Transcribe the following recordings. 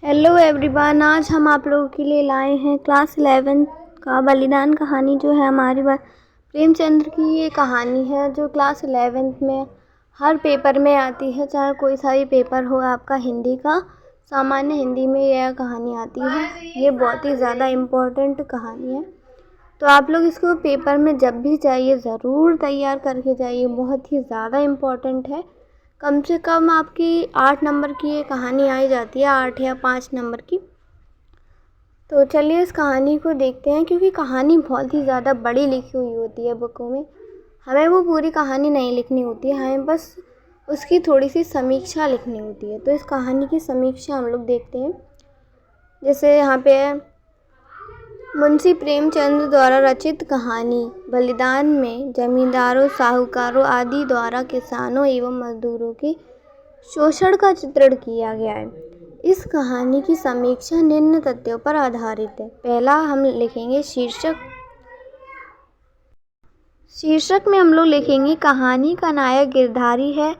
Hello everyone, आज हम आप लोगों के लिए लाए हैं क्लास 11 का बलिदान कहानी। जो है हमारी प्रेमचंद्र की ये कहानी है जो क्लास 11 में हर पेपर में आती है। चाहे कोई सा भी पेपर हो आपका हिंदी का, सामान्य हिंदी में यह कहानी आती है। ये बहुत ही ज़्यादा इम्पोर्टेंट कहानी है, तो आप लोग इसको पेपर में जब भी चाहिए ज़रूर तैयार करके जाइए। बहुत ही ज़्यादा इम्पोर्टेंट है। कम से कम आपकी 8 नंबर की ये कहानी आई जाती है, 8 या 5 नंबर की। तो चलिए इस कहानी को देखते हैं, क्योंकि कहानी बहुत ही ज़्यादा बड़ी लिखी हुई होती है बुकों में। हमें वो पूरी कहानी नहीं लिखनी होती है, हमें बस उसकी थोड़ी सी समीक्षा लिखनी होती है। तो इस कहानी की समीक्षा हम लोग देखते हैं। जैसे यहाँ पे है, मुंशी प्रेमचंद द्वारा रचित कहानी बलिदान में जमींदारों, साहूकारों आदि द्वारा किसानों एवं मजदूरों के शोषण का चित्रण किया गया है। इस कहानी की समीक्षा निम्न तथ्यों पर आधारित है। पहला हम लिखेंगे शीर्षक। शीर्षक में हम लोग लिखेंगे कहानी का नायक गिरधारी है।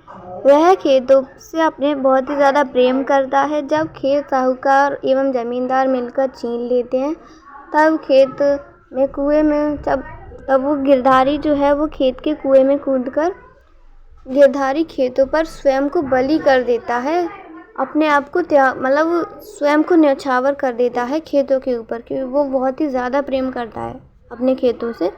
वह खेतों से अपने बहुत ही ज़्यादा प्रेम करता है। जब खेत साहूकार एवं जमींदार मिलकर छीन लेते हैं, तब खेत में कुएं में तब वो गिरधारी जो है वो खेत के कुएं में कूदकर गिरधारी खेतों पर स्वयं को बलि कर देता है। अपने आप को मतलब स्वयं को न्यौछावर कर देता है खेतों के ऊपर, क्योंकि वो बहुत ही ज़्यादा प्रेम करता है अपने खेतों से।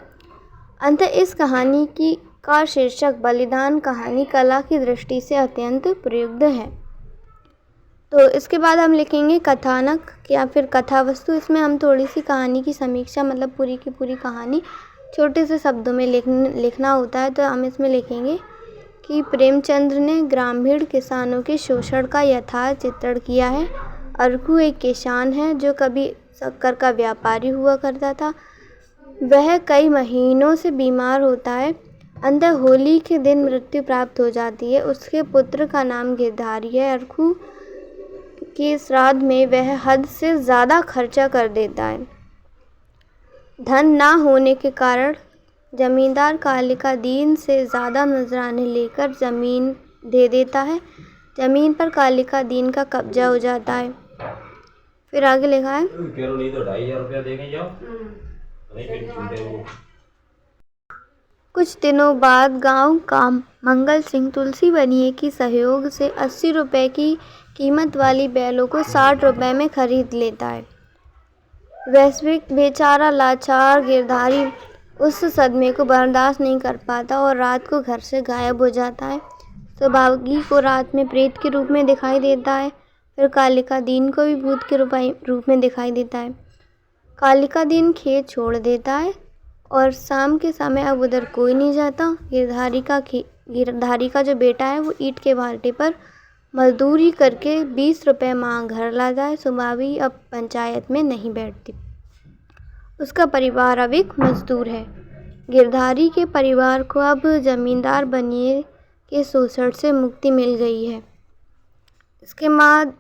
अंततः इस कहानी का शीर्षक बलिदान कहानी कला की दृष्टि से अत्यंत प्रयुक्त है। तो इसके बाद हम लिखेंगे कथानक या फिर कथा वस्तु। इसमें हम थोड़ी सी कहानी की समीक्षा, मतलब पूरी की पूरी कहानी छोटे से शब्दों में लिखना होता है। तो हम इसमें लिखेंगे कि प्रेमचंद्र ने ग्रामीण किसानों के शोषण का यथार्थ चित्रण किया है। अरखू एक किसान है जो कभी शक्कर का व्यापारी हुआ करता था। वह कई महीनों से बीमार होता है। अंततः होली के दिन मृत्यु प्राप्त हो जाती है। उसके पुत्र का नाम गिरधारी है। अरखू के श्राद्ध में वह हद से ज़्यादा खर्चा कर देता है। धन ना होने के कारण जमींदार कालिका दीन से ज़्यादा नजराने लेकर ज़मीन दे देता है। ज़मीन पर कालिका दीन का कब्जा हो जाता है। फिर आगे लिखा है, कुछ दिनों बाद गांव का मंगल सिंह तुलसी बनिए की सहयोग से 80 रुपये की कीमत वाली बैलों को 60 रुपये में खरीद लेता है। वैश्विक बेचारा लाचार गिरधारी उस सदमे को बर्दाश्त नहीं कर पाता और रात को घर से गायब हो जाता है। सौभागी को रात में प्रेत के रूप में दिखाई देता है। फिर कालिका दीन को भी भूत के रूप में दिखाई देता है। कालिका दीन खेत छोड़ देता है और शाम के समय अब उधर कोई नहीं जाता। गिरधारी का जो बेटा है वो ईंट के भाटे पर मजदूरी करके 20 रुपये मांग घर ला जाए। सुबावी अब पंचायत में नहीं बैठती। उसका परिवार अब एक मजदूर है। गिरधारी के परिवार को अब जमींदार बनिए के शोषण से मुक्ति मिल गई है। इसके बाद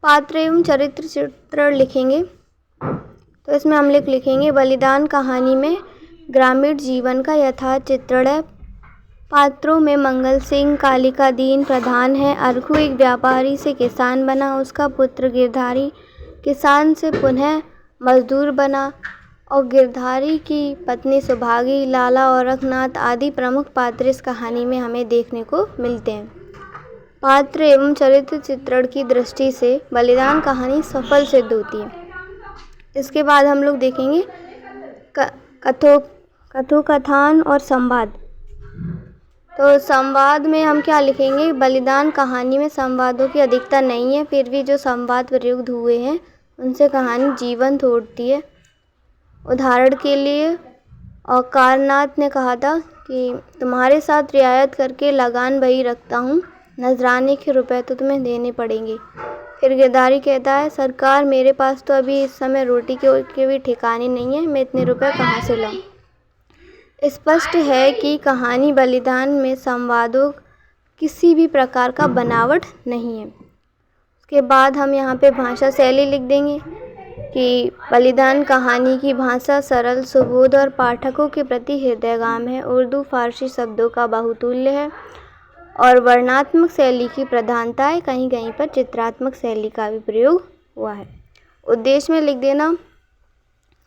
पात्र एवं चरित्र चित्रण लिखेंगे। तो इसमें हम लिखेंगे बलिदान कहानी में ग्रामीण जीवन का यथार्थ चित्रण है। पात्रों में मंगल सिंह कालिका दीन प्रधान है। अरखू एक व्यापारी से किसान बना। उसका पुत्र गिरधारी किसान से पुनः मजदूर बना। और गिरधारी की पत्नी सुभागी, लाला औरकनाथ आदि प्रमुख पात्र इस कहानी में हमें देखने को मिलते हैं। पात्र एवं चरित्र चित्रण की दृष्टि से बलिदान कहानी सफल सिद्ध होती है। इसके बाद हम लोग देखेंगे कथोकथान और संवाद। तो संवाद में हम क्या लिखेंगे, बलिदान कहानी में संवादों की अधिकता नहीं है, फिर भी जो संवाद प्रयुक्त हुए हैं उनसे कहानी जीवंत होती है। उदाहरण के लिए औकारनाथ ने कहा था कि तुम्हारे साथ रियायत करके लगान वही रखता हूँ, नजराने के रुपए तो तुम्हें देने पड़ेंगे। फिर गिरधारी कहता है, सरकार मेरे पास तो अभी इस समय रोटी के भी ठिकाने नहीं है, मैं इतने रुपए कहाँ से लाऊं। स्पष्ट है कि कहानी बलिदान में संवादों किसी भी प्रकार का बनावट नहीं है। उसके बाद हम यहाँ पे भाषा शैली लिख देंगे कि बलिदान कहानी की भाषा सरल, सुबोध और पाठकों के प्रति हृदयगाम है। उर्दू फारसी शब्दों का बहुतूल्य है। और वर्णनात्मक शैली की प्रधानता है, कहीं कहीं पर चित्रात्मक शैली का भी प्रयोग हुआ है। उद्देश्य में लिख देना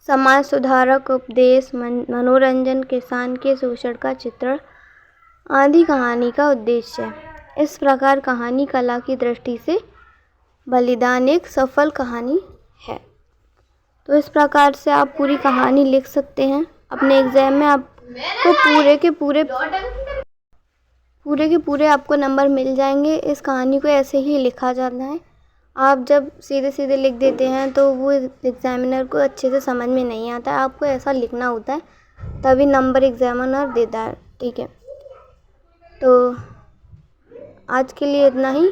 समाज सुधारक, उपदेश, मनोरंजन, किसान के शोषण का चित्रण आदि कहानी का उद्देश्य है। इस प्रकार कहानी कला की दृष्टि से बलिदान एक सफल कहानी है। तो इस प्रकार से आप पूरी कहानी लिख सकते हैं। अपने एग्ज़ाम में आपको पूरे के पूरे आपको नंबर मिल जाएंगे। इस कहानी को ऐसे ही लिखा जाता है। आप जब सीधे सीधे लिख देते हैं तो वो एग्ज़ामिनर को अच्छे से समझ में नहीं आता है। आपको ऐसा लिखना होता है, तभी नंबर एग्ज़ामिनर देता है। ठीक है, तो आज के लिए इतना ही।